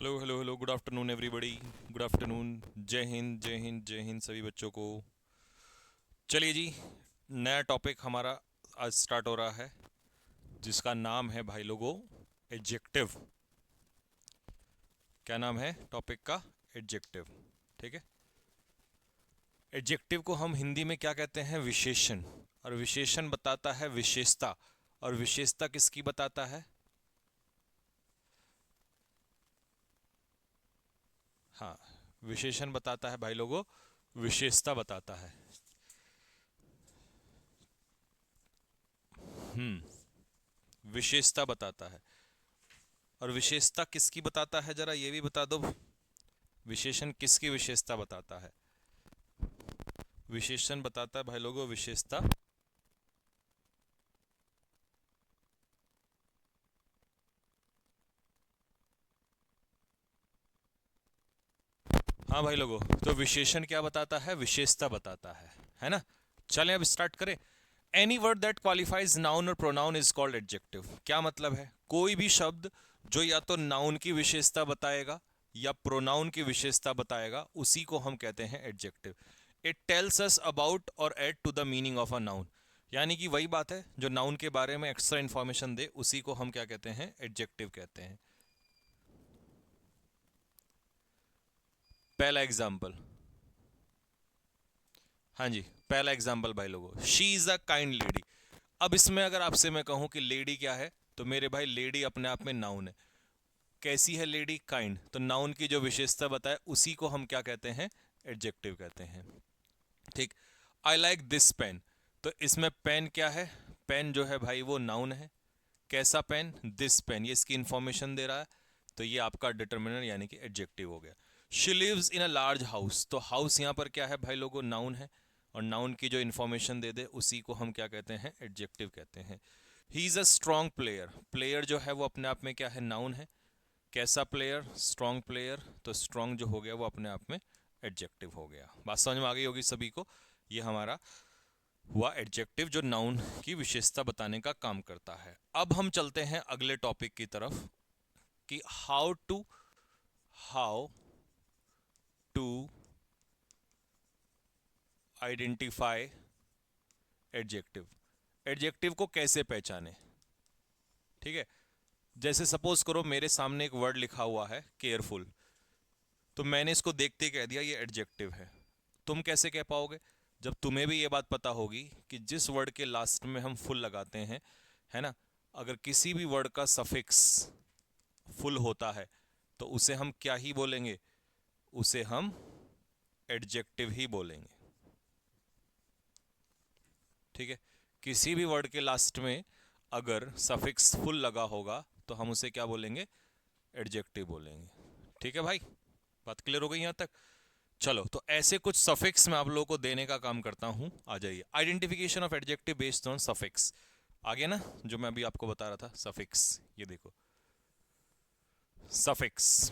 Hello hello hello, good afternoon everybody. Good afternoon. जय हिंद जय हिंद जय हिंद सभी बच्चों को। चलिए जी, नया टॉपिक हमारा आज स्टार्ट हो रहा है, जिसका नाम है भाई लोगों एडजेक्टिव। क्या नाम है टॉपिक का? एडजेक्टिव। ठीक है। एडजेक्टिव को हम हिंदी में क्या कहते हैं? विशेषण। और विशेषण बताता है विशेषता। और विशेषता किसकी बताता है? हाँ, विशेषण बताता है भाई लोगों, विशेषता बताता है। विशेषता बताता है। और विशेषता किसकी बताता है, जरा ये भी बता दो। विशेषण किसकी विशेषता बताता है? विशेषण बताता है भाई लोगों विशेषता। हाँ भाई लोगों, तो विशेषण क्या बताता है? विशेषता बताता है ना। चलें अब स्टार्ट करें। Any word that qualifies noun और प्रोनाउन इज कॉल्ड एडजेक्टिव। क्या मतलब है? कोई भी शब्द जो या तो नाउन की विशेषता बताएगा या प्रोनाउन की विशेषता बताएगा, उसी को हम कहते हैं adjective. It tells us about और add to the meaning of a noun. यानी कि वही बात है, जो नाउन के बारे में एक्स्ट्रा इंफॉर्मेशन दे, उसी को हम क्या कहते हैं? एडजेक्टिव कहते हैं। पहला एग्जाम्पल। हाँ जी, पहला एग्जाम्पल भाई लोगों, she is a kind lady. अब इसमें अगर आपसे मैं कहूं कि लेडी क्या है, तो मेरे भाई लेडी अपने आप में नाउन है। कैसी है लेडी? काइंड। तो नाउन की जो विशेषता बताए, उसी को हम क्या कहते हैं? एडजेक्टिव कहते हैं। ठीक। I like this pen. तो इसमें पेन क्या है? पेन जो है भाई वो नाउन है। कैसा पेन? दिस पेन, ये इसकी इंफॉर्मेशन दे रहा है। तो ये आपका डिटर्मिनर यानी कि एडजेक्टिव हो गया। She lives in a large house. तो हाउस यहाँ पर क्या है भाई लोगों? नाउन है। और नाउन की जो इंफॉर्मेशन दे दे, उसी को हम क्या कहते हैं? एडजेक्टिव कहते हैं। He is a strong player. Player जो है वो अपने आप में क्या है? नाउन है। कैसा प्लेयर? Strong player. तो स्ट्रॉन्ग जो हो गया वो अपने आप में एडजेक्टिव हो गया। बात समझ में आ गई होगी सभी को। ये हमारा हुआ एडजेक्टिव, जो नाउन की विशेषता बताने का काम करता है। अब हम चलते हैं अगले टॉपिक की तरफ कि how to identify adjective. Adjective को कैसे पहचाने? ठीक है। जैसे सपोज करो मेरे सामने एक वर्ड लिखा हुआ है केयरफुल, तो मैंने इसको देखते ही कह दिया ये एडजेक्टिव है। तुम कैसे कह पाओगे? जब तुम्हें भी ये बात पता होगी कि जिस वर्ड के लास्ट में हम फुल लगाते हैं, है ना, अगर किसी भी वर्ड का सफिक्स फुल होता है, तो उसे हम क्या ही बोलेंगे? उसे हम एडजेक्टिव ही बोलेंगे। ठीक है। किसी भी वर्ड के लास्ट में अगर सफिक्स फुल लगा होगा, तो हम उसे क्या बोलेंगे? एडजेक्टिव बोलेंगे। ठीक है भाई, बात क्लियर हो गई यहां तक? चलो, तो ऐसे कुछ सफिक्स मैं आप लोगों को देने का काम करता हूं। आ जाइए। Identification of adjective based on suffix. आ गया ना, जो मैं अभी आपको बता रहा था सफिक्स। ये देखो, सफिक्स।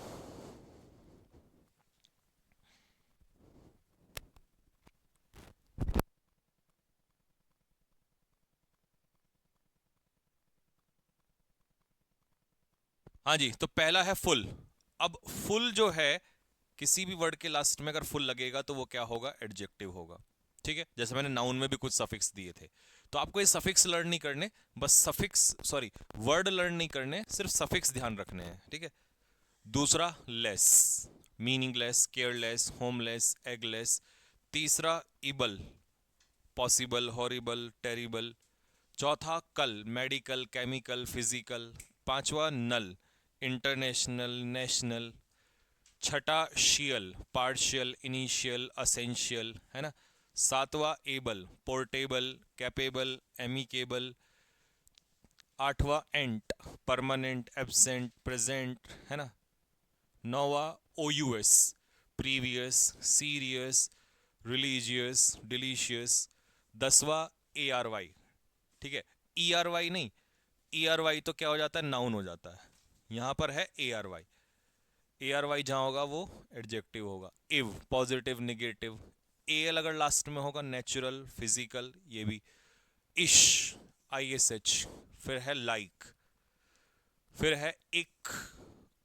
हाँ जी, तो पहला है फुल। अब फुल जो है, किसी भी वर्ड के लास्ट में अगर फुल लगेगा तो वो क्या होगा? एडजेक्टिव होगा। ठीक है। जैसे मैंने नाउन में भी कुछ सफिक्स दिए थे, तो आपको ये सफिक्स लर्न नहीं करने, बस सफिक्स सॉरी वर्ड लर्न नहीं करने, सिर्फ सफिक्स ध्यान रखने हैं। ठीक है। दूसरा less, meaningless, careless, homeless, eggless. तीसरा इबल, पॉसिबल, हॉरिबल, टेरिबल। चौथा कल, मेडिकल, केमिकल, फिजिकल। पांचवा नल, इंटरनेशनल, नेशनल। छठा शियल, पार्शियल, इनिशियल, असेंशियल, है ना। सातवां एबल, पोर्टेबल, कैपेबल, एमिकेबल। आठवां एंट, परमानेंट, एब्सेंट, प्रेजेंट, है ना। नौवा O U S, previous, serious, religious, delicious. दसवा ए आर वाई। ठीक है। ई आर वाई नहीं, ई आर वाई तो क्या हो जाता है? नाउन हो जाता है। यहां पर है A R Y. A R Y जहां होगा वो एडजेक्टिव होगा। Ive, positive, negative. A L अगर लास्ट में होगा, नेचुरल, फिजिकल, ये भी। इश, आई एस एच। फिर है लाइक। फिर है इक,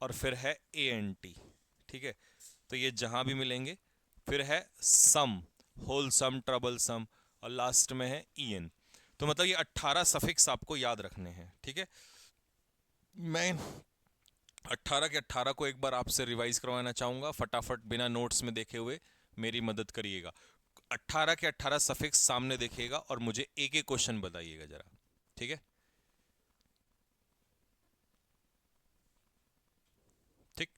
और फिर है ANT, ठीक है। तो ये जहां भी मिलेंगे, फिर है सम, होल सम, ट्रबल सम, और लास्ट में है EN। तो मतलब ये 18 सफिक्स आपको याद रखने हैं, ठीक है। मैं 18 के 18 को एक बार आपसे रिवाइज करवाना चाहूंगा फटाफट, बिना नोट्स में देखे हुए, मेरी मदद करिएगा। 18 के 18 सफिक्स सामने देखिएगा और मुझे एक एक क्वेश्चन बताइएगा जरा, ठीक है। ठीक,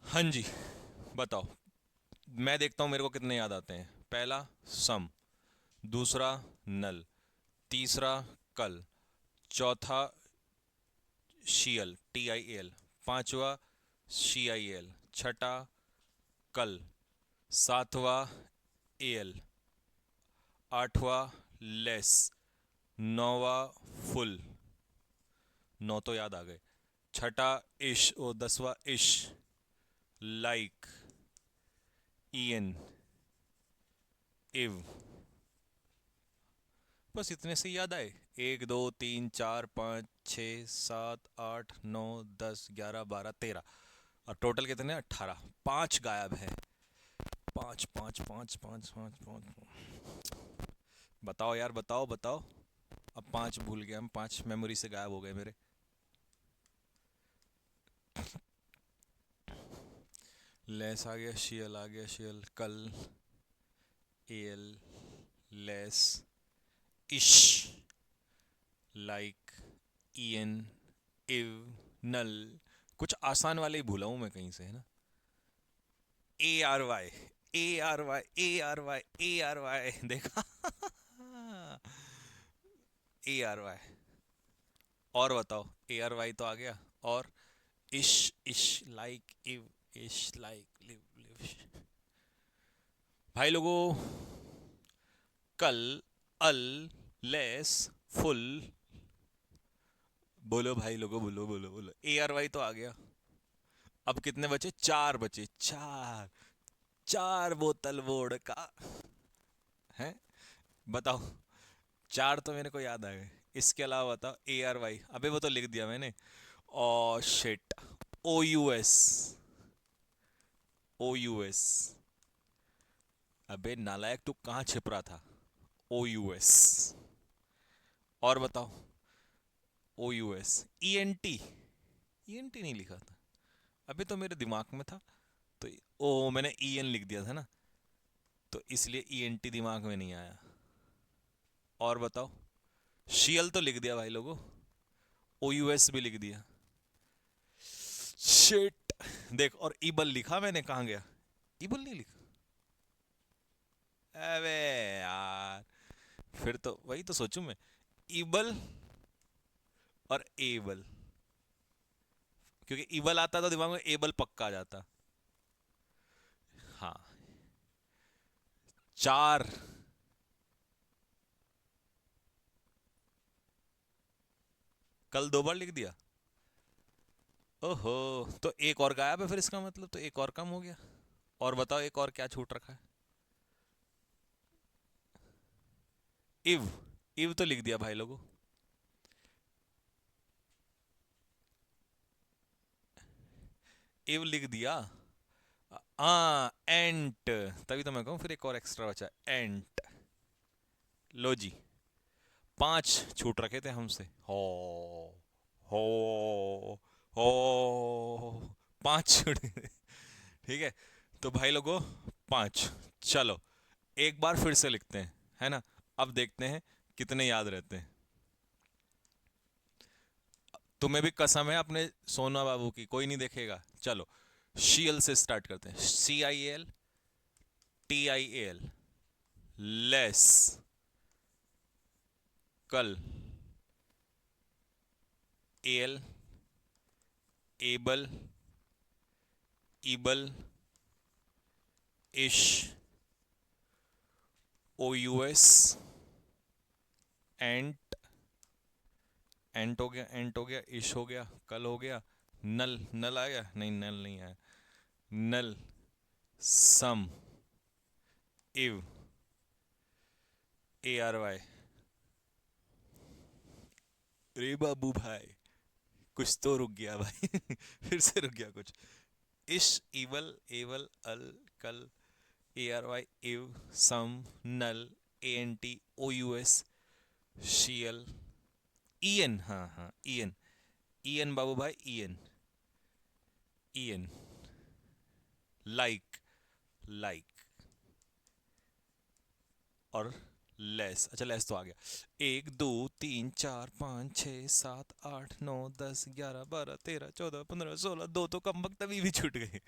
हाँ जी, बताओ। मैं देखता हूं मेरे को कितने याद आते हैं। पहला सम, दूसरा नल, तीसरा कल, चौथा शीयल, TIAL, पांचवा CIL, छठा कल, सातवां AL, आठवां लेस, नौवा फुल, नौ तो याद आ गए, छठा इश, ओ 10वां इश, लाइक, EN, इव। बस इतने से याद आए। 1 2 3 4 5 6 7 8 9 10 11 12 13, और टोटल कितने? 18। 5 गायब है। 5 5 5 5 5 5। बताओ यार, बताओ बताओ। अब 5 भूल गए हम, 5 मेमोरी से गायब हो गए मेरे। लेस आ गया, शियल आ गया, शियल, कल, एल, लेस, इश, लाइक, EN, इव, नल। कुछ आसान वाले ही भूला हूं मैं कहीं से, है ना। ARY, ARY, देखा। ARY। और बताओ, ARY तो आ गया। और इश, इश, लाइक, इव, इश, लाइक, लिव, लिव। भाई लोगों, कल, अल, लेस, फुल, बोलो भाई लोगों, बोलो बोलो बोलो। ARY तो आ गया। अब कितने बचे? 4 बचे। 4, 4 बोतल वोडका है। बताओ, 4 तो मेरे को याद आ गए। इसके अलावा बताओ। ARY, अबे वो तो लिख दिया मैंने। Oh shit, OUS, OUS। अबे नालायक, तू कहाँ छिप रहा था? OUS। और बताओ। OUS, ENT नहीं लिखा था अभी तो मेरे दिमाग में था। तो ओ, मैंने EN लिख दिया था ना, तो इसलिए ENT दिमाग में नहीं आया। और बताओ। शियल तो लिख दिया भाई लोगों, OUS भी लिख दिया। शिट, देख, और इबल लिखा मैंने, कहाँ गया? इबल नहीं लिखा। अबे यार, फिर तो वही तो सोचूं मैं, इबल और एबल। क्योंकि इबल आता तो दिमाग में एबल पक्का आ जाता। हाँ, 4। कल 2 बार लिख दिया। ओहो, तो एक और गायब है फिर, इसका मतलब तो एक और कम हो गया। और बताओ, एक और क्या छूट रखा है? इव, इव तो लिख दिया भाई लोगों। इव लिख दिया। एंट, तभी तो मैं कहूँ फिर एक और एक्स्ट्रा बचा, एंट। लो जी, 5 छूट रखे थे हमसे। हो हो 5 छूट गए। ठीक है, तो भाई लोगों, 5। चलो, एक बार फिर से लिखते हैं, है ना। अब देखते हैं कितने याद रहते हैं। तुम्हें भी कसम है अपने सोना बाबू की, कोई नहीं देखेगा। चलो, शीएल से स्टार्ट करते हैं। CIAL, TIAL, लेस, कल, AL, एबल, ईबल, इश, OUS, एंट, एंट हो गया, एंट हो गया, इश हो गया, कल हो गया, नल, नल आया नहीं, नल नहीं आया, नल, सम, इव, ARY। रे बाबू भाई, कुछ तो रुक गया भाई फिर से रुक गया कुछ। इश, इवल, एवल, अल, कल, ए R Y, ive, some, null, A N T, O U S, शीयल, ईएन, हाँ हाँ ईएन, ईएन बाबू भाई, ईएन, ईएन, लाइक, लाइक, और लेस, अच्छा लेस तो आ गया। 1 2 3 4 5 6 7 8 9 10 11 12 13 14 15 16, दो तो कम वक्त अभी भी छूट गए।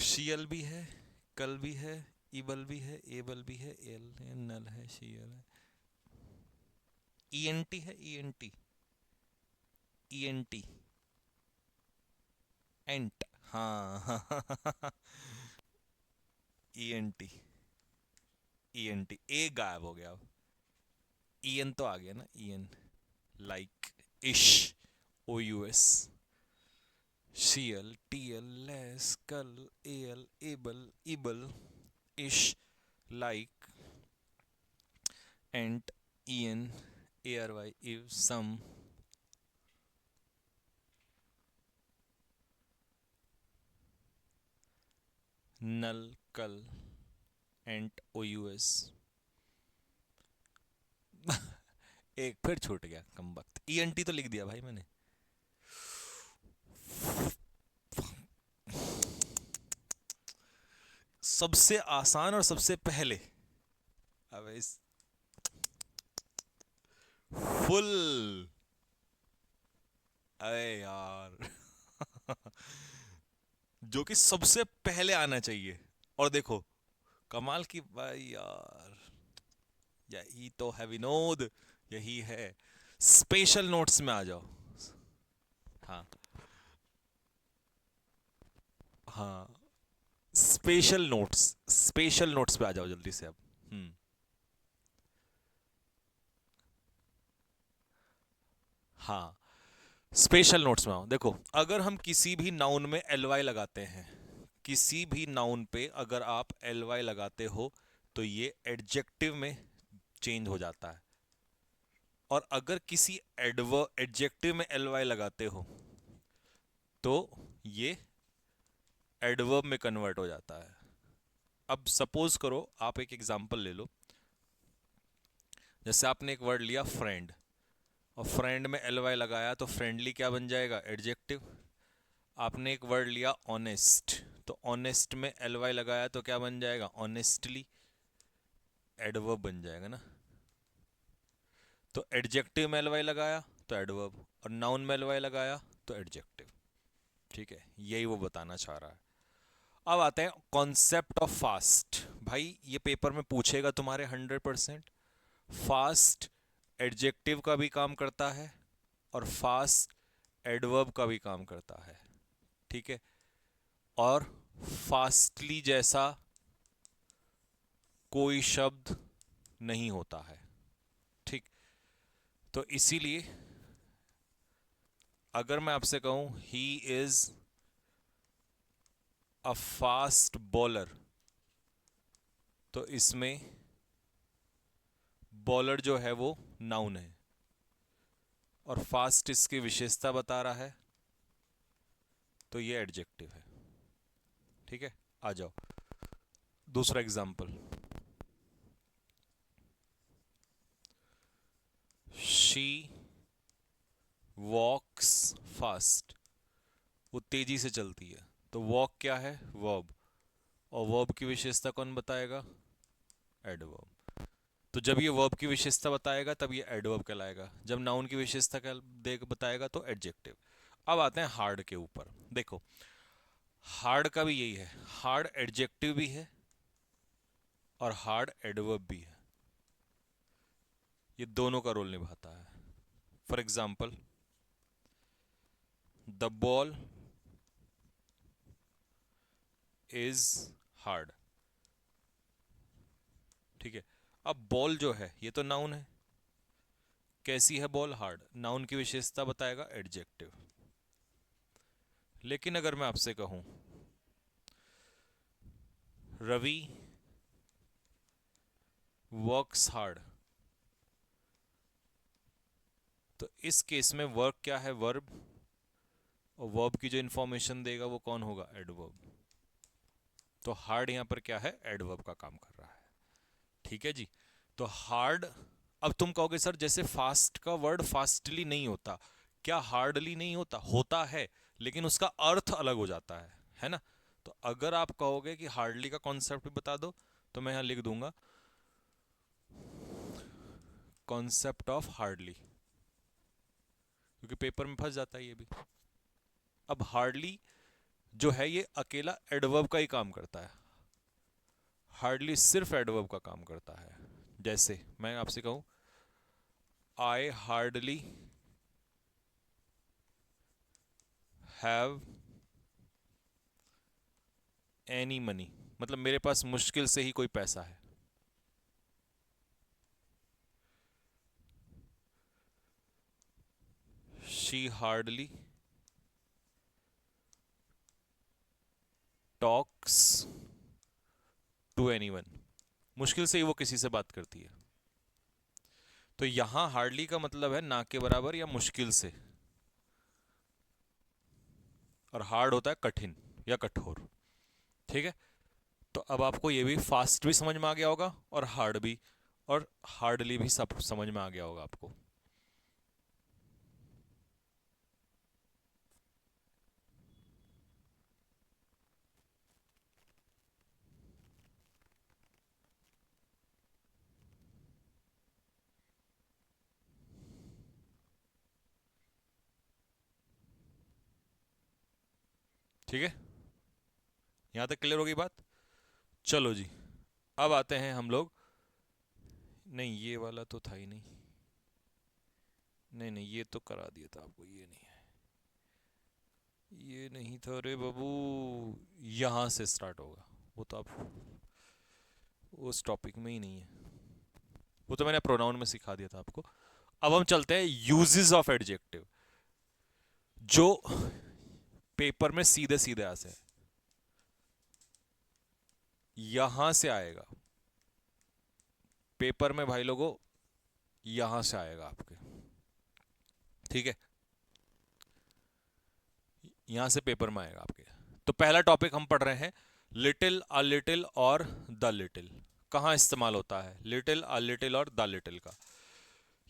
शियल भी है, कल भी है, इबल भी है, एबल भी है, एल है, नल है, शियल है, ईएनटी है, ईएनटी, ईएनटी, एंट, हाँ ईएनटी, ईएनटी, ए गायब हो गया अब, ईएन तो आ गया ना, EN, like, ish, O U S, tial, TL, less, cal, L, able, ible, ish, like, ant, EN, A R Y, ive, some, नल, कल, एंट, ओ यू एस एक फिर छूट गया कम वक्त, ईएनटी तो लिख दिया भाई मैंने। सबसे आसान और सबसे पहले, अब इस फुल, अरे यार जो कि सबसे पहले आना चाहिए, और देखो कमाल की भाई यार, यही तो है विनोद, यही है। स्पेशल नोट्स में आ जाओ। हाँ हाँ, स्पेशल नोट्स, स्पेशल नोट्स पे आ जाओ जल्दी से अब। हम्म, हाँ, स्पेशल नोट्स में आओ। देखो अगर हम किसी भी नाउन में एल वाई लगाते हैं, किसी भी नाउन पे अगर आप एल वाई लगाते हो तो ये एडजेक्टिव में चेंज हो जाता है, और अगर किसी एडवर्ब एडजेक्टिव में एल वाई लगाते हो तो ये एडवर्ब में कन्वर्ट हो जाता है। अब सपोज करो, आप एक एग्जांपल ले लो, जैसे आपने एक वर्ड लिया फ्रेंड, और फ्रेंड में एल वाई लगाया तो फ्रेंडली क्या बन जाएगा, एडजेक्टिव। आपने एक वर्ड लिया ऑनेस्ट, तो ऑनेस्ट में एल वाई लगाया तो क्या बन जाएगा, ऑनेस्टली, एडवर्ब बन जाएगा ना। तो एडजेक्टिव में एल वाई लगाया तो एडवर्ब, और नाउन में एल वाई लगाया तो एडजेक्टिव। ठीक है, यही वो बताना चाह रहा है। अब आते हैं कॉन्सेप्ट ऑफ फास्ट। भाई ये पेपर में पूछेगा तुम्हारे 100%। फास्ट एडजेक्टिव का भी काम करता है और फास्ट एडवर्ब का भी काम करता है। ठीक है, और फास्टली जैसा कोई शब्द नहीं होता है। ठीक, तो इसीलिए अगर मैं आपसे कहूं he is a fast bowler, तो इसमें बॉलर जो है वो नाउन है, और फास्ट इसकी विशेषता बता रहा है, तो ये एडजेक्टिव है। ठीक है, आ जाओ दूसरा एग्जाम्पल। शी वॉक्स फास्ट, वो तेजी से चलती है, तो वॉक क्या है, वर्ब, और वर्ब की विशेषता कौन बताएगा, एडवर्ब। तो जब ये वर्ब की विशेषता बताएगा तब ये एडवर्ब कहलाएगा, जब नाउन की विशेषता क्या देख बताएगा तो एडजेक्टिव। अब आते हैं हार्ड के ऊपर। देखो हार्ड का भी यही है, हार्ड एडजेक्टिव भी है और हार्ड एडवर्ब भी है, ये दोनों का रोल निभाता है। For example, the ball is hard. ठीक है, अब बॉल जो है ये तो नाउन है, कैसी है बॉल, हार्ड, नाउन की विशेषता बताएगा एडजेक्टिव। लेकिन अगर मैं आपसे कहूं रवि वर्क्स हार्ड, तो इस केस में वर्ब क्या है, वर्ब, और वर्ब की जो इंफॉर्मेशन देगा वो कौन होगा, एडवर्ब। तो हार्ड यहां पर क्या है, एडवर्ब का काम कर रहा है। ठीक है जी। तो हार्ड, अब तुम कहोगे सर जैसे फास्ट का वर्ड फास्टली नहीं होता, क्या हार्डली नहीं होता, होता है, लेकिन उसका अर्थ अलग हो जाता है ना। तो अगर आप कहोगे कि हार्डली का कॉन्सेप्ट भी बता दो, तो मैं यहां लिख दूंगा कॉन्सेप्ट ऑफ हार्डली, क्योंकि पेपर में फंस जाता है ये भी। अब हार्डली जो है ये अकेला एडवर्ब का ही काम करता है, हार्डली सिर्फ एडवर्ब का काम करता है। जैसे मैं आपसे कहूं I hardly have any money, मतलब मेरे पास मुश्किल से ही कोई पैसा है। She hardly talks to anyone, मुश्किल से ही वो किसी से बात करती है। तो यहां हार्डली का मतलब है ना के बराबर या मुश्किल से, और हार्ड होता है कठिन या कठोर। ठीक है। तो अब आपको ये भी फास्ट भी समझ में आ गया होगा और हार्ड भी, और हार्डली भी सब समझ में आ गया होगा आपको। ठीक है, यहां तक क्लियर होगी बात। चलो जी, अब आते हैं हम लोग, नहीं ये वाला तो था ही नहीं, नहीं नहीं ये तो करा दिया था आपको, ये नहीं है, ये नहीं था रे बाबू, यहां से स्टार्ट होगा, वो तो आप उस टॉपिक में ही नहीं है, वो तो मैंने प्रोनाउन में सिखा दिया था आपको। अब हम चलते हैं यूजेस ऑफ एडजेक्टिव, जो पेपर में सीधे सीधे आ से यहां से आएगा, पेपर में भाई लोगों यहां से आएगा आपके। ठीक है, यहां से पेपर में आएगा आपके। तो पहला टॉपिक हम पढ़ रहे हैं, लिटिल, अ लिटिल और द लिटिल। कहां इस्तेमाल होता है लिटिल, अ लिटिल और द लिटिल का।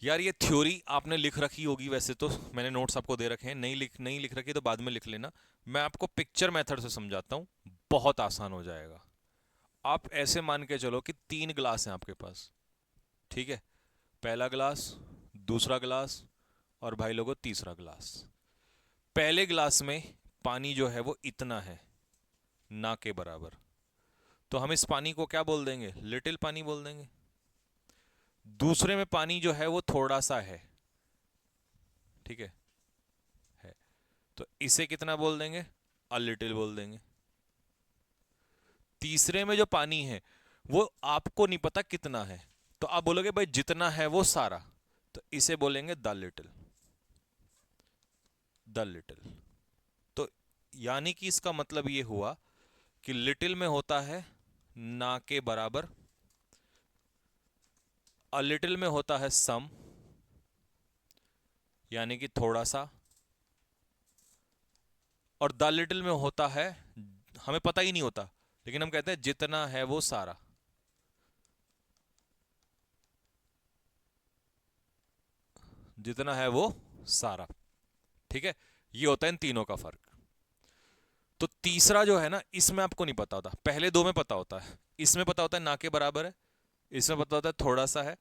यार ये थ्योरी आपने लिख रखी होगी, वैसे तो मैंने नोट्स आपको दे रखे हैं, नहीं लिख रखी तो बाद में लिख लेना। मैं आपको पिक्चर मेथड से समझाता हूं, बहुत आसान हो जाएगा। आप ऐसे मान के चलो कि 3 ग्लास हैं आपके पास। ठीक है, पहला ग्लास, दूसरा ग्लास, और भाई लोगों तीसरा ग्लास। पहले ग्लास में पानी जो है वो इतना है, ना के बराबर, तो हम इस पानी को क्या बोल देंगे, लिटिल पानी बोल देंगे। दूसरे में पानी जो है वो थोड़ा सा है, ठीक है, तो इसे कितना बोल देंगे, अ लिटिल बोल देंगे। तीसरे में जो पानी है वो आपको नहीं पता कितना है, तो आप बोलोगे भाई जितना है वो सारा, तो इसे बोलेंगे द लिटिल, द लिटिल। तो यानी कि इसका मतलब ये हुआ कि लिटिल में होता है ना के बराबर, अ लिटिल में होता है सम, यानी कि थोड़ा सा, और द लिटिल में होता है हमें पता ही नहीं होता, लेकिन हम कहते हैं जितना है वो सारा। जितना है वो सारा। ठीक है, ये होता है इन तीनों का फर्क। तो तीसरा जो है ना, इसमें आपको नहीं पता होता, पहले दो में पता होता है, इसमें पता होता है ना के बराबर है, इसमें पता होता है थोड़ा सा है,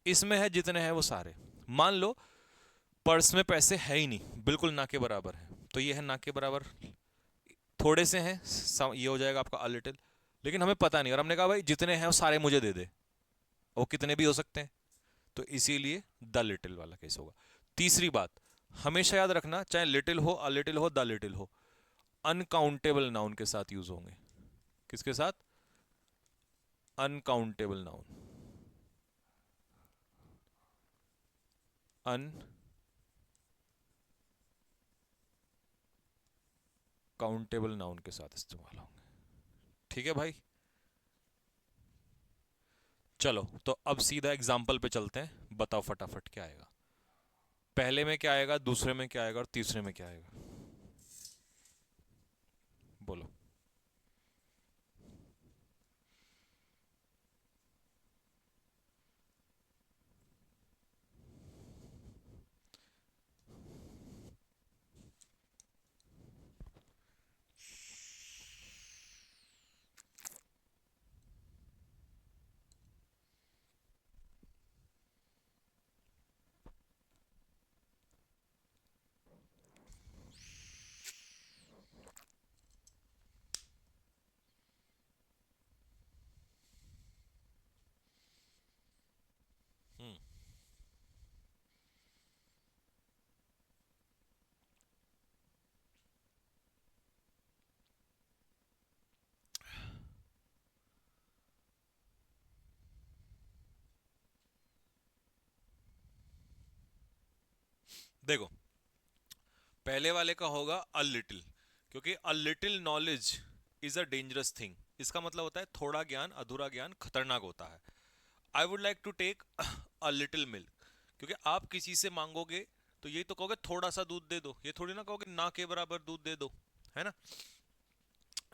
इसमें है जितने हैं वो सारे। मान लो पर्स में पैसे है ही नहीं, बिल्कुल ना के बराबर है, तो ये है ना के बराबर, थोड़े से हैं, ये हो जाएगा आपका अ लिटिल। लेकिन हमें पता नहीं, और हमने कहा भाई जितने हैं वो सारे मुझे दे दे, वो कितने भी हो सकते हैं, तो इसीलिए द लिटिल वाला केस होगा। तीसरी बात हमेशा याद रखना, चाहे लिटिल हो, अ लिटिल हो, द लिटिल हो, अनकाउंटेबल नाउन के साथ यूज होंगे। किसके साथ, अनकाउंटेबल नाउन, अनकाउंटेबल नाउन के साथ इस्तेमाल होंगे। ठीक है भाई, चलो तो अब सीधा एग्जाम्पल पे चलते हैं, बताओ फटाफट क्या आएगा। पहले में क्या आएगा, दूसरे में क्या आएगा और तीसरे में क्या आएगा? बोलो। हम्म। देखो, पहले वाले का होगा अ लिटिल, क्योंकि a little knowledge is a dangerous thing. इसका मतलब होता है थोड़ा ज्ञान, अधूरा ज्ञान खतरनाक होता है। I would like to take a little milk, क्योंकि आप किसी से मांगोगे तो ये तो कहोगे थोड़ा सा दूध दे दो, ये थोड़ी ना कहोगे ना के बराबर दूध दे दो, है ना?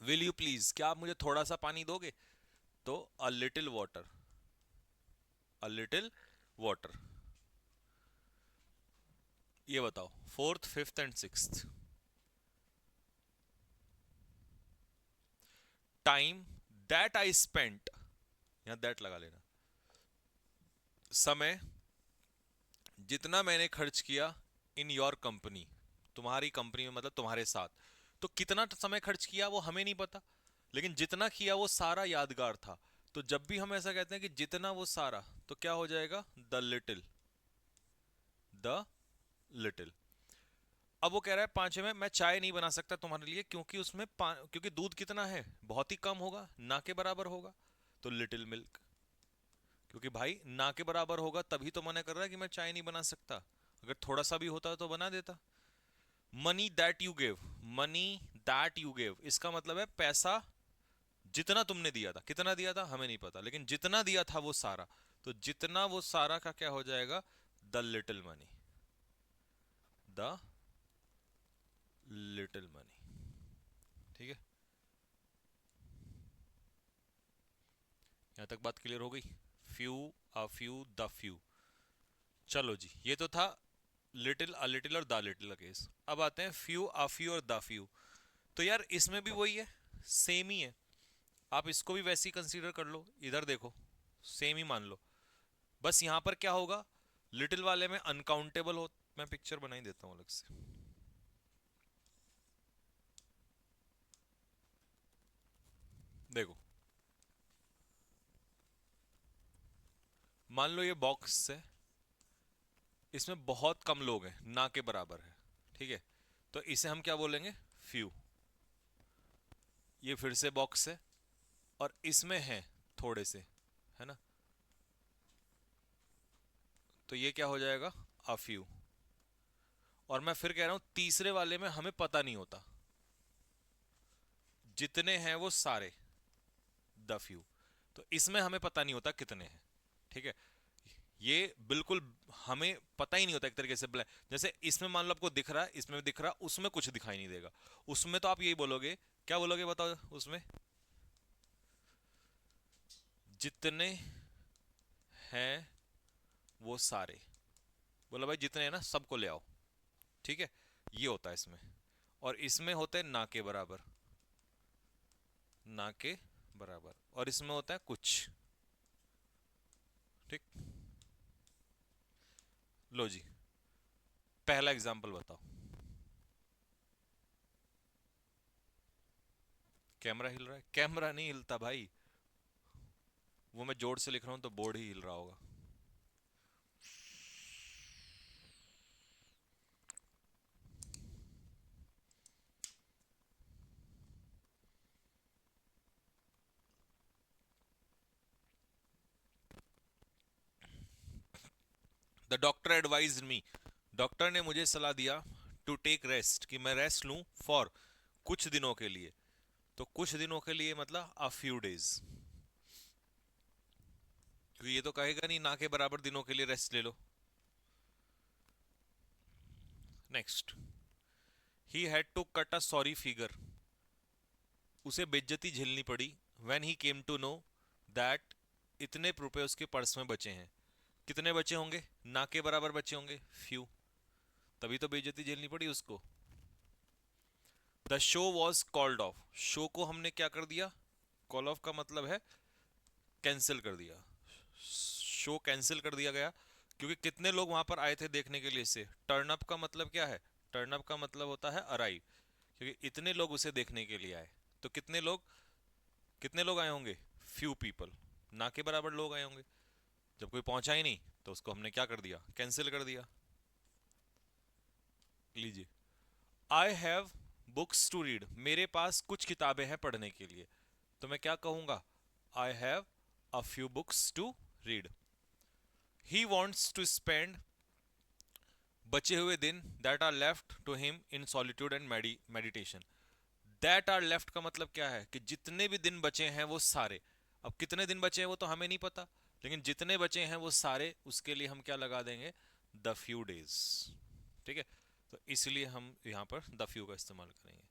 विल यू प्लीज, क्या आप मुझे थोड़ा सा पानी दोगे? तो a little water, a little water. ये बताओ, fourth, fifth and sixth. Time that I spent, यहां दैट लगा लेना। समय जितना मैंने खर्च किया इन योर कंपनी, तुम्हारी कंपनी में मतलब तुम्हारे साथ। तो कितना समय खर्च किया वो हमें नहीं पता, लेकिन जितना किया वो सारा यादगार था। तो जब भी हम ऐसा कहते हैं कि जितना वो सारा, तो क्या हो जाएगा? The little, the little. अब वो कह रहा है पांचवे में, मैं चाय नहीं बना सकता तुम्हारे लिए, क्योंकि उसमें क्योंकि दूध कितना है, बहुत ही कम होगा, ना के बराबर होगा। तो लिटिल मिल्क, क्योंकि भाई ना के बराबर होगा तभी तो मना कर रहा है कि मैं चाय नहीं बना सकता। अगर थोड़ा सा भी होता तो बना देता। Money that you give, money that you give, इसका मतलब है पैसा जितना तुमने दिया था। कितना दिया था हमें नहीं पता, लेकिन जितना दिया था वो सारा। तो जितना वो सारा का क्या हो जाएगा? The little money, the little money. ठीक है, यहां तक बात क्लियर हो गई? Few, a few, the few. चलो जी, ये तो था लिटिल, अ लिटिल और द लिटिल का केस। अब आते हैं फ्यू, अ फ्यू और द फ्यू। तो यार इसमें भी वही है, सेम ही है। आप इसको भी वैसे ही कंसीडर कर लो, इधर देखो, सेम ही मान लो। बस यहां पर क्या होगा, लिटिल वाले में अनकाउंटेबल हो। मैं पिक्चर बना ही देता हूं अलग से। देखो, मान लो ये बॉक्स है, इसमें बहुत कम लोग हैं, ना के बराबर है। ठीक है, तो इसे हम क्या बोलेंगे? फ्यू। ये फिर से बॉक्स है और इसमें है थोड़े से, है ना? तो ये क्या हो जाएगा? A few. और मैं फिर कह रहा हूं तीसरे वाले में हमें पता नहीं होता, जितने हैं वो सारे, द फ्यू। तो इसमें हमें पता नहीं होता कितने हैं। ठीक है, ये बिल्कुल हमें पता ही नहीं होता, एक तरीके से ब्लैक। जैसे इसमें मान लो आपको दिख रहा है, इसमें दिख रहा, उसमें कुछ दिखाई नहीं देगा। उसमें तो आप यही बोलोगे, क्या बोलोगे बताओ उसमें? जितने हैं वो सारे। बोला भाई जितने हैं ना सबको ले आओ। ठीक है, ये होता है इसमें। और इसमें होते हैं ना के बराबर, ना के बराबर। और इसमें होता है कुछ। ठीक, लो जी, पहला एग्जांपल बताओ। कैमरा हिल रहा है? कैमरा नहीं हिलता भाई, वो मैं जोर से लिख रहा हूं तो बोर्ड ही हिल रहा होगा। The doctor advise me, doctor ने मुझे सलाह दिया टू टेक रेस्ट, कि मैं रेस्ट लूं फॉर कुछ दिनों के लिए। तो कुछ दिनों के लिए मतलब अ फ्यू डेज, क्योंकि ये तो कहेगा नहीं ना के बराबर दिनों के लिए रेस्ट ले लो। Next, he had to cut a sorry figure, उसे बेइज्जती झेलनी पड़ी। When he came to know that इतने रुपए उसके पर्स में बचे हैं। कितने बचे होंगे? ना के बराबर बचे होंगे, फ्यू, तभी तो बेइज्जती झेलनी पड़ी उसको। The show was called off, show को हमने क्या कर दिया? कॉल ऑफ का मतलब है कैंसिल कर दिया, शो कैंसिल कर दिया गया। क्योंकि कितने लोग वहां पर आए थे देखने के लिए इसे? टर्न अप का मतलब क्या है? टर्न अप का मतलब होता है अराइव, क्योंकि इतने लोग उसे देखने के लिए आए। तो कितने लोग आए होंगे? फ्यू पीपल, ना के बराबर लोग आए होंगे। जब कोई पहुंचा ही नहीं तो उसको हमने क्या कर दिया? कैंसिल कर दिया। लीजिए, I have books to read, मेरे पास कुछ किताबें हैं पढ़ने के लिए। तो मैं क्या कहूंगा? I have a few books to read. He wants to spend बचे हुए दिन that are left to him in solitude and meditation. That are left का मतलब क्या है? कि जितने भी दिन बचे हैं वो सारे। अब कितने दिन बचे हैं वो तो हमें नहीं पता, लेकिन जितने बचे हैं वो सारे, उसके लिए हम क्या लगा देंगे? The few days. ठीक है, तो इसलिए हम यहाँ पर द फ्यू का इस्तेमाल करेंगे।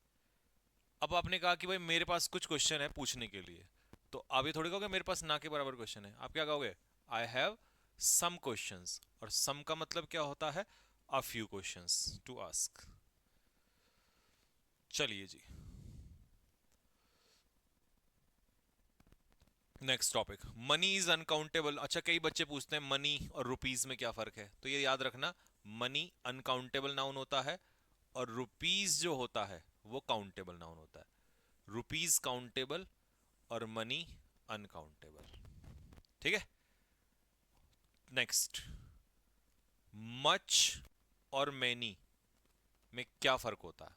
अब आपने कहा कि भाई मेरे पास कुछ क्वेश्चन है पूछने के लिए, तो आप ये थोड़ी कहोगे मेरे पास ना के बराबर क्वेश्चन है। आप क्या कहोगे? आई हैव सम क्वेश्चंस, और सम का मतलब क्या होता है? A few questions to ask. चलिए जी, next topic, money is uncountable. अच्छा, कई बच्चे पूछते हैं मनी और रुपीज में क्या फर्क है, तो ये याद रखना, मनी अनकाउंटेबल नाउन होता है और रुपीज जो होता है वो काउंटेबल नाउन होता है। रुपीज काउंटेबल और मनी अनकाउंटेबल। ठीक है, नेक्स्ट, मच और मैनी में क्या फर्क होता है?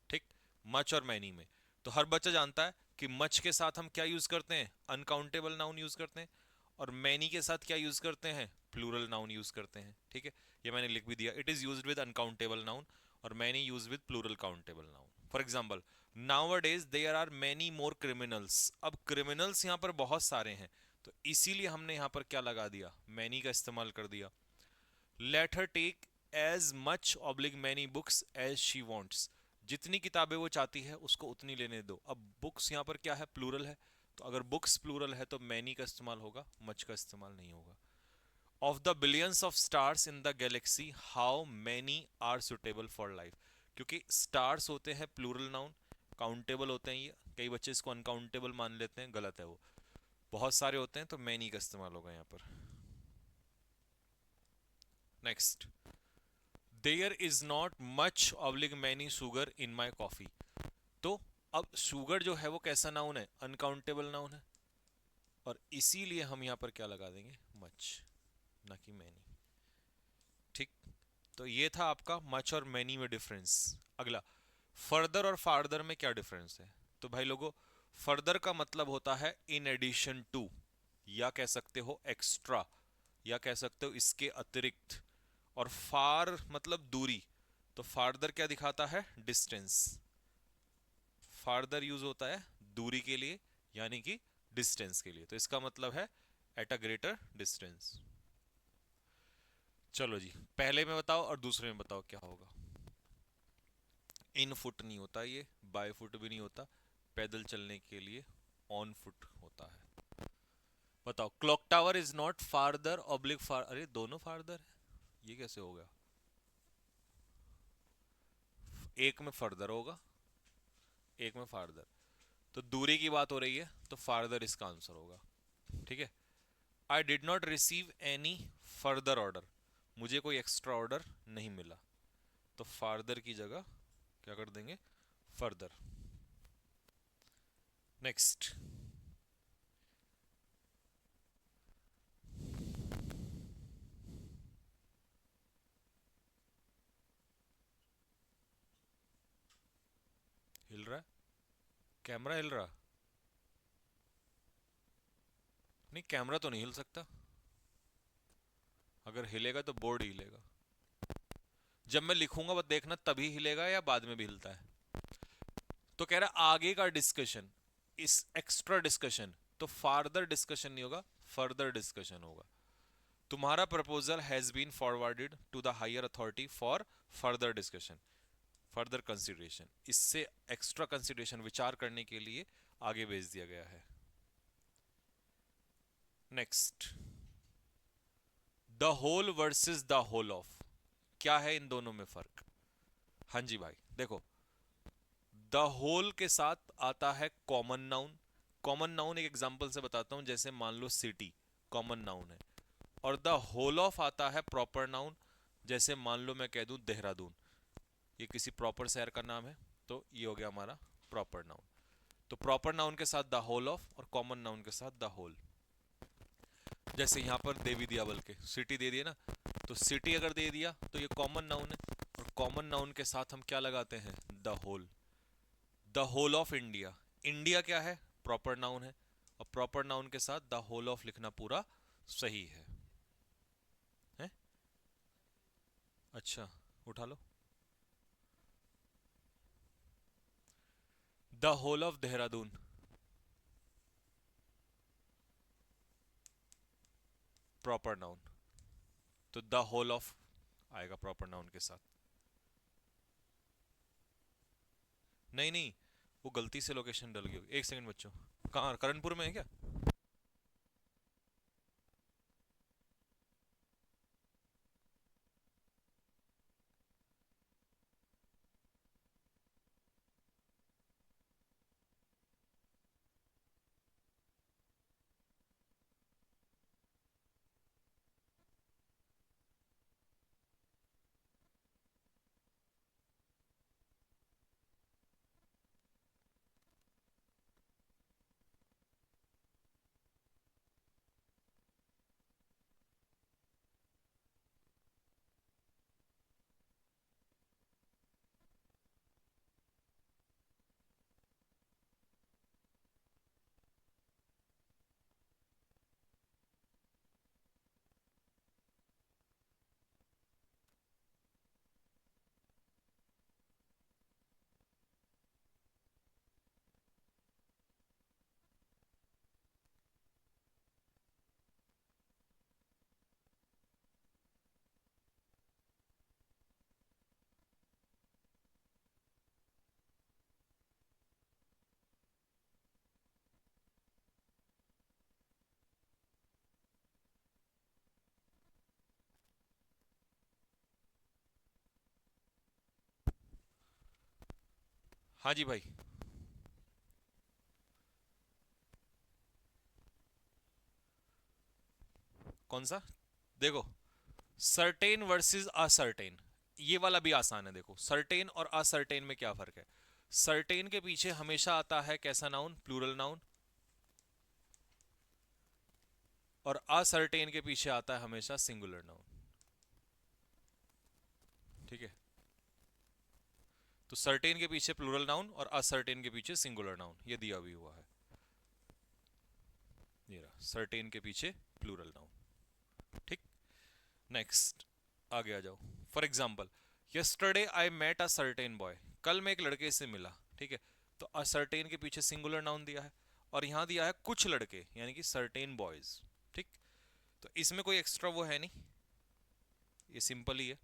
ठीक, मच और मैनी में, तो हर बच्चा जानता है कि मच के साथ हम क्या यूज करते हैं? अनकाउंटेबल नाउन यूज करते हैं, और मैनी के साथ क्या यूज करते हैं? प्लूरल नाउन यूज करते हैं। ठीक है, ये मैंने लिख भी दिया, it is used with uncountable noun और many use with plural countable noun. For example, nowadays there are many more criminals. अब क्रिमिनल्स यहाँ पर बहुत सारे हैं, तो इसीलिए हमने यहाँ पर क्या लगा दिया? मैनी का इस्तेमाल कर दिया। Let her take as much oblique many books as she wants, जितनी किताबें वो चाहती है उसको उतनी लेने दो। अब बुक्स यहाँ पर क्या है? प्लूरल है, तो अगर बुक्स प्लूरल है तो मैनी का इस्तेमाल होगा, मच का इस्तेमाल नहीं होगा। Of the billions of stars in the galaxy how many are suitable for life, क्योंकि स्टार्स होते हैं प्लूरल नाउन, काउंटेबल होते हैं ये, कई बच्चे इसको अनकाउंटेबल मान लेते हैं, गलत है वो, बहुत सारे होते हैं, तो मैनी का इस्तेमाल होगा यहाँ पर। Next, there is not much oblique many sugar in my coffee. तो अब शुगर जो है वो कैसा नाउन है? अनकाउंटेबल नाउन है, और इसीलिए हम यहां पर क्या लगा देंगे? मच, ना कि मैनी। ठीक, तो ये था आपका मच और मैनी में डिफरेंस। अगला, फर्दर और फार्दर में क्या डिफरेंस है? तो भाई लोगों, फर्दर का मतलब होता है इन एडिशन टू, या कह सकते हो एक्स्ट्रा, या कह सकते हो इसके अतिरिक्त। और फार मतलब दूरी, तो फार्दर क्या दिखाता है? डिस्टेंस। फार्दर यूज होता है दूरी के लिए, यानी कि डिस्टेंस के लिए, तो इसका मतलब है एट अ ग्रेटर डिस्टेंस। चलो जी, पहले में बताओ और दूसरे में बताओ क्या होगा। इन फुट नहीं होता ये, बाय फुट भी नहीं होता, पैदल चलने के लिए ऑन फुट होता है। बताओ, clock tower is not farther oblique far, अरे दोनों फार्दर है, ये कैसे होगा? एक में फर्दर होगा, एक में फार्दर, तो दूरी की बात हो रही है, तो फार्दर इसका आंसर होगा। ठीक है, I did not receive any further order, मुझे कोई एक्स्ट्रा ऑर्डर नहीं मिला, तो फार्दर की जगह क्या कर देंगे? फर्दर। नेक्स्ट, हिल रहा है, कैमरा हिल रहा? नहीं, कैमरा तो नहीं हिल सकता, अगर हिलेगा तो बोर्ड हिलेगा। जब मैं लिखूंगा वो देखना तभी हिलेगा या बाद में भी हिलता है। तो कह रहा आगे का डिस्कशन, इस एक्स्ट्रा डिस्कशन, तो फार्दर डिस्कशन नहीं होगा, फर्दर डिस्कशन होगा। तुम्हारा proposal has been forwarded to the higher authority for further discussion, further consideration, इससे एक्स्ट्रा कंसिडरेशन विचार करने के लिए आगे भेज दिया गया है। Next, the whole versus the whole of, क्या है इन दोनों में फर्क? हाँ जी भाई देखो, द होल के साथ आता है कॉमन नाउन। कॉमन नाउन एक एग्जांपल से बताता हूं, जैसे मान लो सिटी कॉमन नाउन है, और द होल ऑफ आता है प्रॉपर नाउन, जैसे मान लो मैं कह दूं देहरादून, ये किसी प्रॉपर शहर का नाम है, तो ये हो गया हमारा प्रॉपर नाउन। तो प्रॉपर नाउन के साथ द होल ऑफ और कॉमन नाउन के साथ द होल। जैसे यहां पर देवी दिया बल्कि सिटी दे दिया ना, तो सिटी अगर दे दिया तो ये कॉमन नाउन है, और कॉमन नाउन के साथ हम क्या लगाते हैं? The whole. The whole of India, India क्या है? प्रॉपर नाउन है, और प्रॉपर नाउन के साथ द होल ऑफ लिखना पूरा सही है? अच्छा, उठा लो। The whole of Dehradun, proper noun, तो द होल ऑफ आएगा प्रॉपर नाउन के साथ। नहीं नहीं, वो गलती से लोकेशन डल गई होगी। एक सेकंड बच्चों, कहाँ करणपुर में है क्या? हाँ जी भाई। कौन सा? देखो, सर्टेन वर्सेस असर्टेन, ये वाला भी आसान है। देखो सर्टेन और असर्टेन में क्या फर्क है? सर्टेन के पीछे हमेशा आता है कैसा नाउन? Plural noun. और असर्टेन के पीछे आता है हमेशा सिंगुलर नाउन। ठीक है, तो सर्टेन के पीछे प्लूरल नाउन और असर्टेन के पीछे सिंगुलर नाउन, ये दिया भी हुआ है। ये रहा, सर्टेन के पीछे प्लूरल नाउन। ठीक, नेक्स्ट आगे आ जाओ। For example, yesterday I met a certain boy, कल मैं एक लड़के से मिला। ठीक है, तो असर्टेन के पीछे सिंगुलर नाउन दिया है, और यहां दिया है कुछ लड़के, यानी कि सर्टेन बॉयज। ठीक, तो इसमें कोई एक्स्ट्रा वो है नहीं, ये सिंपल ही है।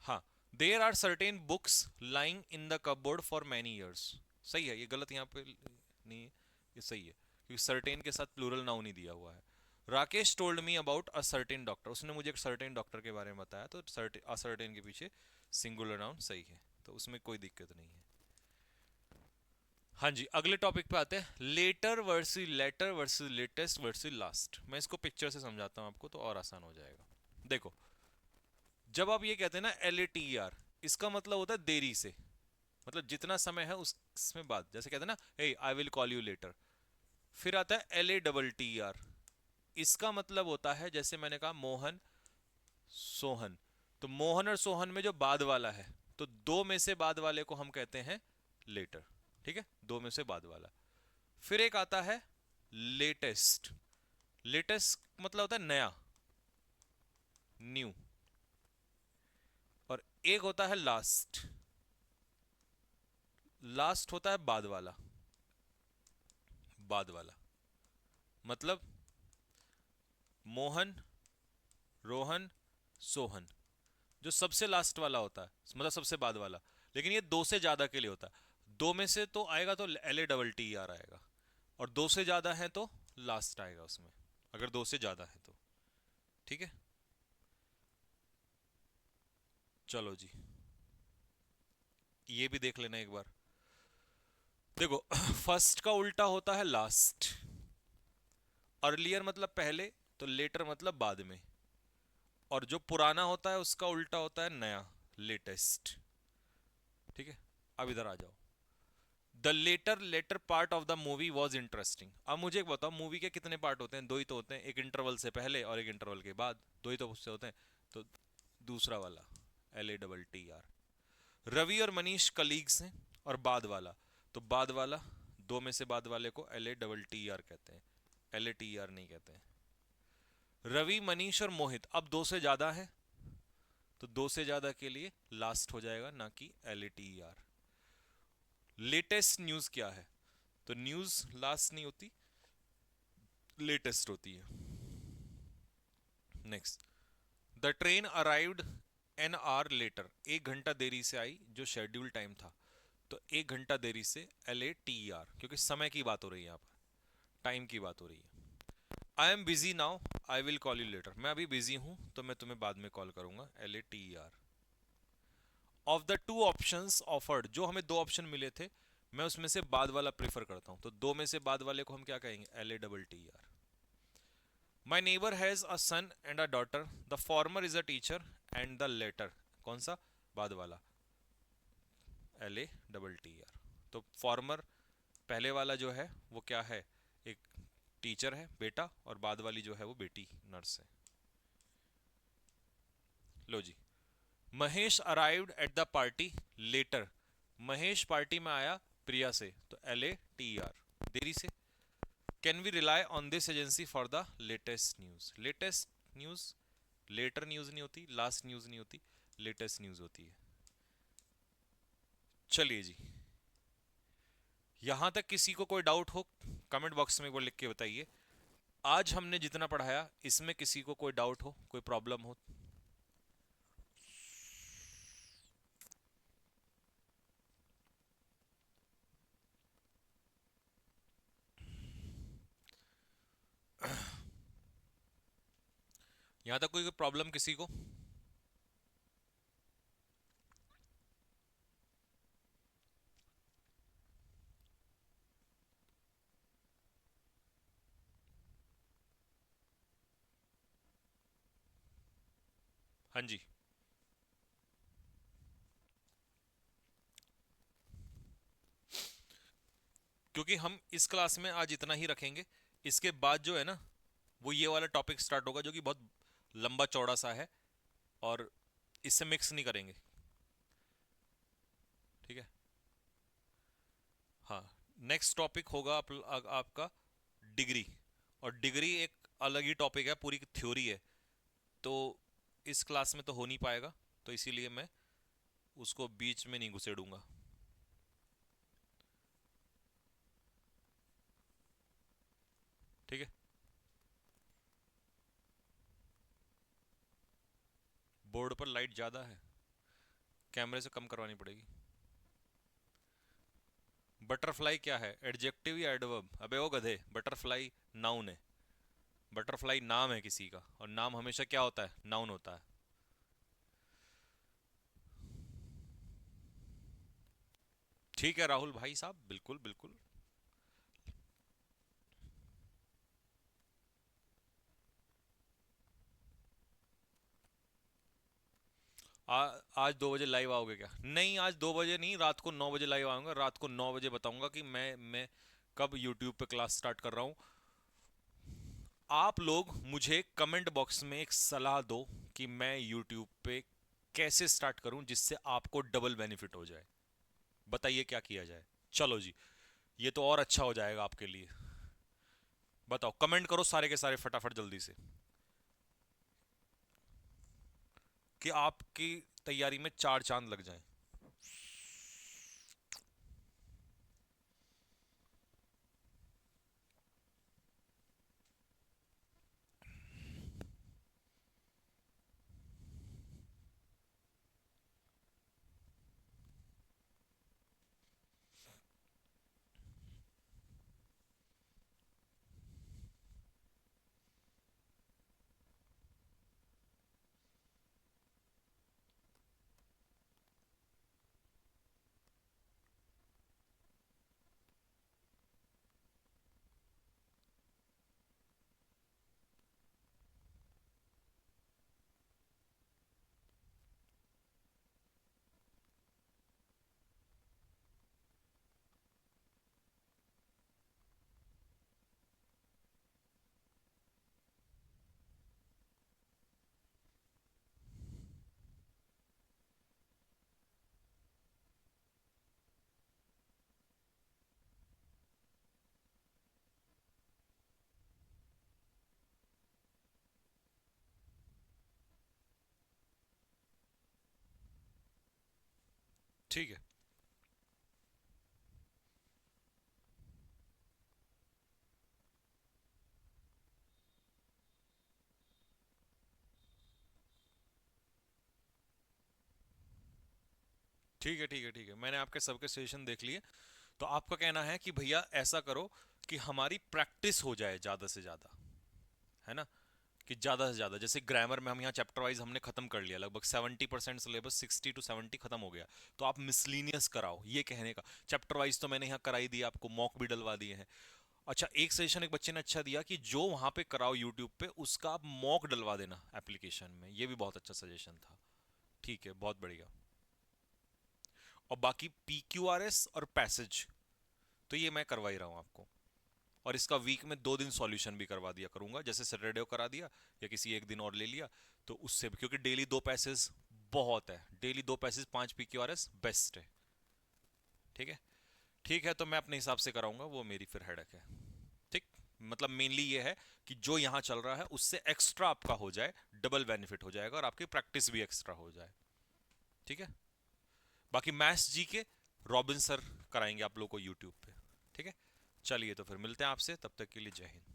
हाँ, there are certain books lying in the cupboard for many years, सही है, ये गलत यहाँ पे नहीं है, ये सही है, क्योंकि सर्टेन के साथ प्लूरल नाउन ही दिया हुआ है। Rakesh told me about a certain doctor, उसने मुझे एक सर्टेन डॉक्टर के बारे में बताया, तो असर्टेन के पीछे सिंगुलर नाउन सही है, तो उसमें कोई दिक्कत नहीं है। हाँ जी, अगले टॉपिक पे आते हैं, latter versus latest versus last. मैं इसको पिक्चर से समझाता हूँ आपको, तो और आसान हो जाएगा। देखो, जब आप ये कहते हैं ना LATER, इसका मतलब होता है देरी से, मतलब जितना समय है उसमें बाद, जैसे कहते हैं ना, hey I will call you later. फिर आता है LATTER, इसका मतलब होता है, जैसे मैंने कहा मोहन सोहन, तो मोहन और सोहन में जो बाद वाला है, तो दो में से बाद वाले को हम कहते हैं लेटर। ठीक है, दो में से बाद वाला। फिर एक आता है लेटेस्ट, लेटेस्ट मतलब होता है नया, न्यू। और एक होता है लास्ट, लास्ट होता है बाद वाला, बाद वाला। मतलब मोहन रोहन, सोहन, जो सबसे लास्ट वाला होता है, मतलब सबसे बाद वाला, लेकिन ये दो से ज्यादा के लिए होता है। दो में से तो आएगा तो LATTER आएगा, और दो से ज्यादा है तो लास्ट आएगा उसमें, अगर दो से ज्यादा है तो। ठीक है, चलो जी, ये भी देख लेना एक बार। देखो फर्स्ट का उल्टा होता है लास्ट, अर्लियर मतलब पहले, तो लेटर मतलब बाद में, और जो पुराना होता है उसका उल्टा होता है नया, लेटेस्ट। ठीक है, अब इधर आ जाओ। The latter part of the movie was interesting. अब मुझे एक बताओ, मूवी के कितने पार्ट होते हैं? दो ही तो होते हैं, एक इंटरवल से पहले और एक इंटरवल के बाद, दो ही तो उससे होते हैं। तो दूसरा वाला, LATTER। रवि और मनीष कलीग्स हैं, और बाद वाला, तो बाद वाला, दो में से बाद वाले को LATTER कहते हैं, LATER नहीं कहते हैं। रवि, मनीष और मोहित, अब दो से ज्यादा है, तो दो से ज्यादा के लिए लास्ट हो जाएगा, ना कि LATER। लेटेस्ट न्यूज क्या है? तो न्यूज लास्ट नहीं होती, लेटेस्ट होती है। Next, the train arrived an hour later, एक घंटा देरी से आई, जो शेड्यूल टाइम था, तो एक घंटा देरी से LATER, क्योंकि समय की बात हो रही है यहाँ पर, टाइम की बात हो रही है। I am busy now, I will call you letter, मैं अभी बिजी हूं तो मैं तुम्हें बाद में कॉल करूंगा, LATER। Of the two options offered, जो हमें दो ऑप्शन मिले थे, मैं उसमें से बाद वाला प्रेफर करता हूं, तो दो में से बाद वाले को हम क्या कहेंगे? LATTER। My neighbour has a son and a daughter, the former is a teacher and the latter, कौन सा? बाद वाला, LATTER। तो फॉर्मर पहले वाला जो है वो क्या है? एक टीचर है, बेटा, और बाद वाली जो है वो बेटी, नर्स है। लो जी, Mahesh arrived at the party later, Mahesh party में आया प्रिया से, तो LATER, देरी से। Can we rely on this agency for the latest news, latest news, later news नहीं होती, लास्ट न्यूज नहीं होती, लेटेस्ट न्यूज होती है। चलिए जी, यहां तक किसी को कोई डाउट हो, कमेंट बॉक्स में वो लिख के बताइए। आज हमने जितना पढ़ाया इसमें किसी को कोई डाउट हो, कोई प्रॉब्लम हो? यहां तक कोई प्रॉब्लम किसी को? हाँ जी, क्योंकि हम इस क्लास में आज इतना ही रखेंगे, इसके बाद जो है ना, वो ये वाला टॉपिक स्टार्ट होगा जो कि बहुत लंबा चौड़ा सा है, और इससे मिक्स नहीं करेंगे। ठीक है, हाँ। नेक्स्ट टॉपिक होगा आपका डिग्री, और डिग्री एक अलग ही टॉपिक है, पूरी थ्योरी है, तो इस क्लास में तो हो नहीं पाएगा, तो इसीलिए मैं उसको बीच में नहीं घुसेड़ूंगा। ठीक है, बोर्ड पर लाइट ज़्यादा है, कैमरे से कम करवानी पड़ेगी। बटरफ्लाई क्या है, एडजेक्टिव या एडवर्ब? अबे वो गधे, बटरफ्लाई नाउन है, बटरफ्लाई नाम है किसी का, और नाम हमेशा क्या होता है? नाउन होता है। ठीक है राहुल भाई साहब, बिल्कुल बिल्कुल। आज 2 बजे लाइव आओगे क्या? नहीं, आज 2 बजे नहीं, रात को 9 बजे लाइव आऊंगा, रात को 9 बजे बताऊंगा कि मैं कब यूट्यूब पे क्लास स्टार्ट कर रहा हूँ। आप लोग मुझे कमेंट बॉक्स में एक सलाह दो कि मैं यूट्यूब पे कैसे स्टार्ट करूं जिससे आपको डबल बेनिफिट हो जाए, बताइए क्या किया जाए। चलो जी, ये तो और अच्छा हो जाएगा आपके लिए। बताओ, कमेंट करो सारे के सारे फटाफट जल्दी से, कि आपकी तैयारी में चार चांद लग जाएं। ठीक है। ठीक है, ठीक है, ठीक है, मैंने आपके सबके सजेशन देख लिए। तो आपका कहना है कि भैया ऐसा करो कि हमारी प्रैक्टिस हो जाए ज्यादा से ज्यादा, है ना? कि ज्यादा से ज्यादा, जैसे ग्रामर में हम यहाँ चैप्टर वाइज हमने खत्म कर लिया, लगभग 70% सिलेबस, 60 to 70 खत्म हो गया। तो आप मिसलीनियस कराओ, ये कहने का। चैप्टर वाइज तो मैंने यहाँ कराई दी, आपको मॉक भी डलवा दिए हैं। अच्छा, एक सजेशन एक बच्चे ने अच्छा दिया कि जो वहां पे कराओ यूट्यूब पे, उसका आप मॉक डलवा देना एप्लीकेशन में, ये भी बहुत अच्छा सजेशन था। ठीक है, बहुत बढ़िया। और बाकी PQRS और पैसेज, तो ये मैं करवा ही रहा हूँ आपको। और इसका वीक में 2 दिन सॉल्यूशन भी करवा दिया करूंगा, जैसे सैटरडे को करा दिया, या किसी एक दिन और ले लिया। तो उससे भी, क्योंकि डेली 2 पैसेज बहुत है, डेली 2 पैसेज 5 PQRS बेस्ट है। ठीक है। ठीक है, तो मैं अपने हिसाब से कराऊंगा, वो मेरी फिर हेडक है। ठीक। मतलब मेनली ये है कि जो यहाँ चल रहा है उससे एक्स्ट्रा आपका हो जाए, डबल बेनिफिट हो जाएगा, और आपकी प्रैक्टिस भी एक्स्ट्रा हो जाए। ठीक है। बाकी मैथ्स जी के रॉबिन सर कराएंगे आप लोग को यूट्यूब पे। ठीक है। चलिए, तो फिर मिलते हैं आपसे, तब तक के लिए जय हिंद।